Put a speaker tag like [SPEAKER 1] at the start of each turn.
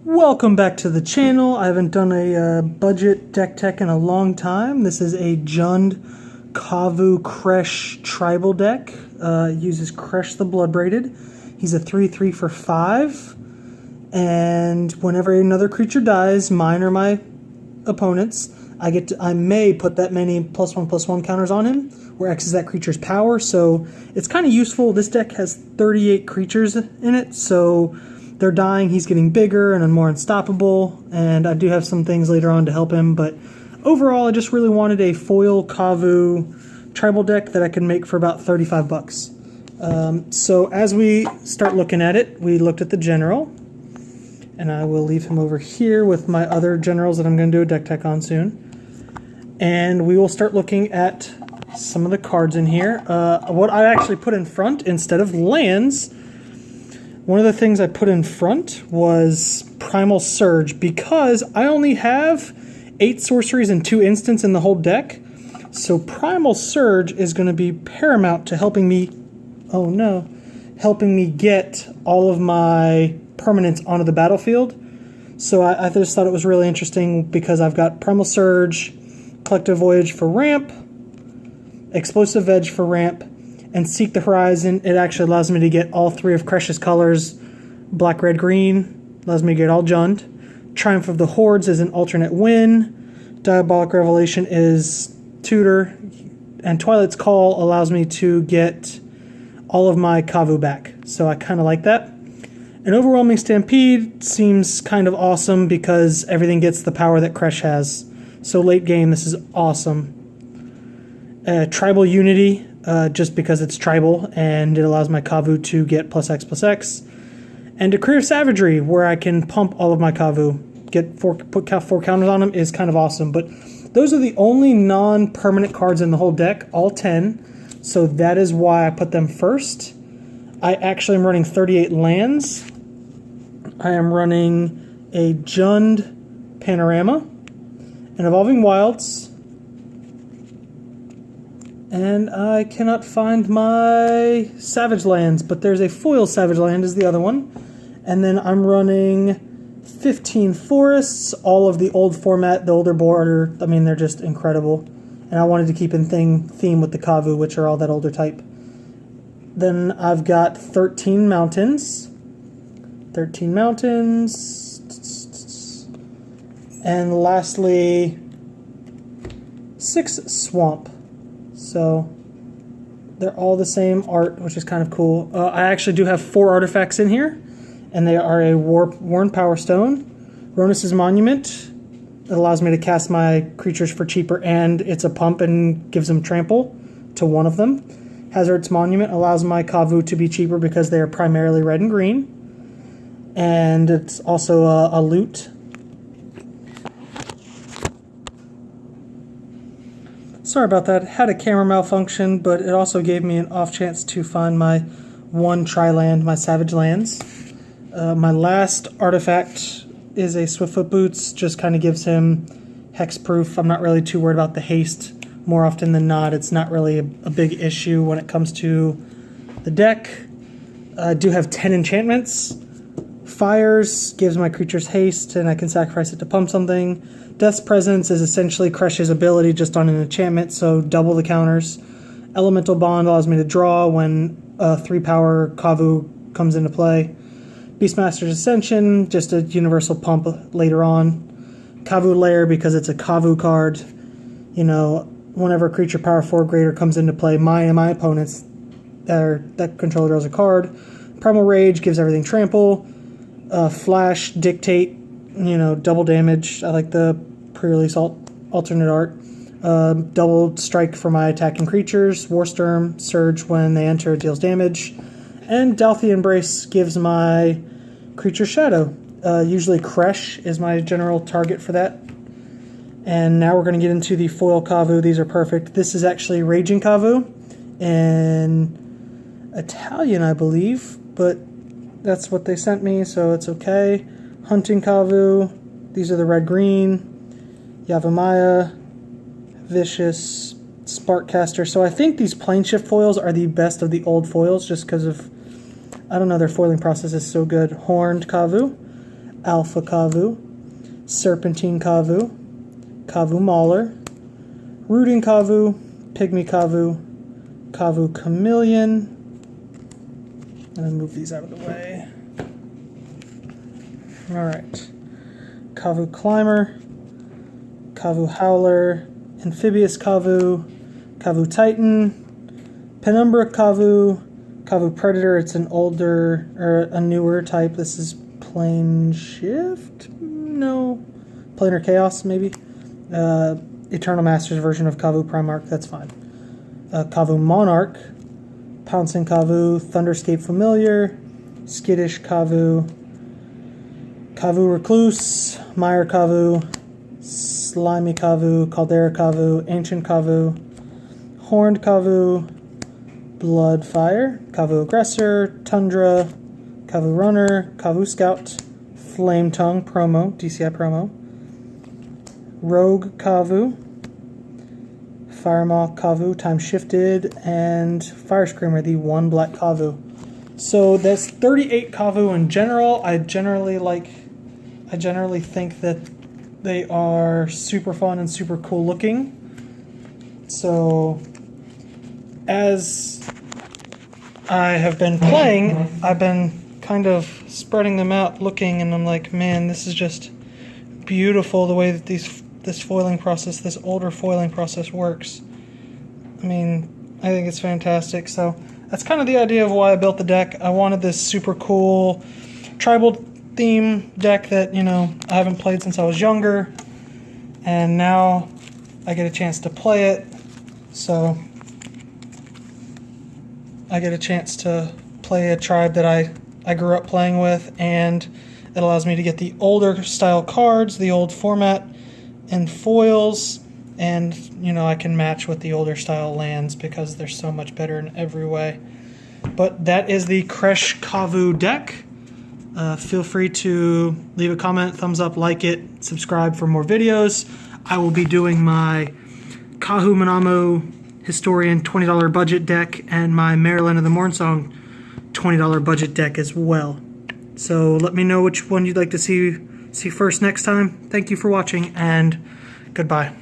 [SPEAKER 1] Welcome back to the channel. I haven't done a budget deck tech in a long time. This is a Jund Kavu Kresh tribal deck. Uses Kresh the Blood-Braided. He's a 3/3 for 5. And whenever another creature dies, mine or my opponent's, I may put that many +1/+1 counters on him, where X is that creature's power. So it's kind of useful. This deck has 38 creatures in it, so they're dying, he's getting bigger and more unstoppable, and I do have some things later on to help him, but overall I just really wanted a foil Kavu tribal deck that I could make for about 35 bucks. So as we start looking at it, we looked at the general, and I will leave him over here with my other generals that I'm going to do a deck tech on soon. And we will start looking at some of the cards in here. What I actually put in front instead of lands, one of the things I put in front was Primal Surge, because I only have 8 sorceries and 2 instants in the whole deck. So Primal Surge is going to be paramount to helping me, helping me get all of my permanents onto the battlefield. So I just thought it was really interesting because I've got Primal Surge, Collective Voyage for ramp, Explosive Edge for ramp, and Seek the Horizon. It actually allows me to get all 3 of Kresh's colors, black, red, green. Allows me to get all Jund. Triumph of the Hordes is an alternate win. Diabolic Revelation is tutor. And Twilight's Call allows me to get all of my Kavu back. So I kind of like that. An Overwhelming Stampede seems kind of awesome because everything gets the power that Kresh has. So late game, this is awesome. Tribal Unity, just because it's tribal and it allows my Kavu to get +X/+X. And Decree of Savagery, where I can pump all of my Kavu, put 4 counters on them, is kind of awesome. But those are the only non-permanent cards in the whole deck, all 10. So that is why I put them first. I actually am running 38 lands. I am running a Jund Panorama, an Evolving Wilds, and I cannot find my Savage Lands, but there's a foil Savage Land is the other one. And then I'm running 15 forests, all of the old format, the older border. I mean, they're just incredible. And I wanted to keep in theme with the Kavu, which are all that older type. Then I've got 13 mountains. 13 mountains. And lastly, 6 swamp. So they're all the same art, which is kind of cool. I actually do have 4 artifacts in here, and they are a Worn Power Stone, Ronus's Monument. It allows me to cast my creatures for cheaper, and it's a pump and gives them trample to one of them. Hazard's Monument allows my Kavu to be cheaper because they are primarily red and green. And it's also a loot. Sorry about that. Had a camera malfunction, but it also gave me an off chance to find my 1 tri-land, my Savage Lands. My last artifact is a Swiftfoot Boots, just kind of gives him hexproof. I'm not really too worried about the haste. More often than not, it's not really a big issue when it comes to the deck. I do have 10 enchantments. Fires gives my creatures haste, and I can sacrifice it to pump something. Death's Presence is essentially Kresh's ability just on an enchantment, so double the counters. Elemental Bond allows me to draw when a 3-power Kavu comes into play. Beastmaster's Ascension, just a universal pump later on. Kavu Lair, because it's a Kavu card. You know, whenever a creature power 4 or greater comes into play, mine and my opponent's, that controller draws a card. Primal Rage gives everything trample. Flash, Dictate, double damage. I like the pre-release alternate art. Double strike for my attacking creatures. Warstorm, Surge when they enter, deals damage. And Dalthy Embrace gives my creature Shadow. Usually Kresh is my general target for that. And now we're going to get into the foil Kavu. These are perfect. This is actually Raging Kavu in Italian, I believe, but that's what they sent me, so it's okay. Hunting Kavu. These are the red-green. Yavimaya, Vicious, Sparkcaster. So I think these Planeshift foils are the best of the old foils just because of, I don't know, their foiling process is so good. Horned Kavu. Alpha Kavu, Serpentine Kavu, Kavu Mauler, Rooting Kavu, Pygmy Kavu, Kavu Chameleon. I'm going to move these out of the way. Alright. Kavu Climber, Kavu Howler, Amphibious Kavu, Kavu Titan, Penumbra Kavu, Kavu Predator. It's an older, or a newer type. This is Plane Shift? No. Planar Chaos, maybe? Eternal Masters version of Kavu Primarch, that's fine. Kavu Monarch, Pouncing Kavu, Thunderscape Familiar, Skittish Kavu, Kavu Recluse, Mire Kavu, Slimy Kavu, Caldera Kavu, Ancient Kavu, Horned Kavu, Bloodfire, Kavu Aggressor, Tundra, Kavu Runner, Kavu Scout, Flame Tongue promo, DCI promo, Rogue Kavu, Firemaw Kavu, Time Shifted, and Fire Screamer, the one black Kavu. So that's 38 Kavu in general. I generally think that they are super fun and super cool looking. So as I have been playing, I've been kind of spreading them out, looking, and I'm like, man, this is just beautiful the way that this foiling process, this older foiling process works. I mean, I think it's fantastic. So that's kind of the idea of why I built the deck. I wanted this super cool tribal theme deck that, you know, I haven't played since I was younger, and now I get a chance to play it. So I get a chance to play a tribe that I grew up playing with, and it allows me to get the older style cards, the old format and foils, and, you know, I can match with the older style lands because they're so much better in every way. But that is the Kresh Kavu deck. Feel free to leave a comment, thumbs up, like it, subscribe for more videos. I will be doing my Kahu Manamo Historian $20 budget deck and my Maryland of the Mornsong $20 budget deck as well. So let me know which one you'd like to see first next time. Thank you for watching, and goodbye.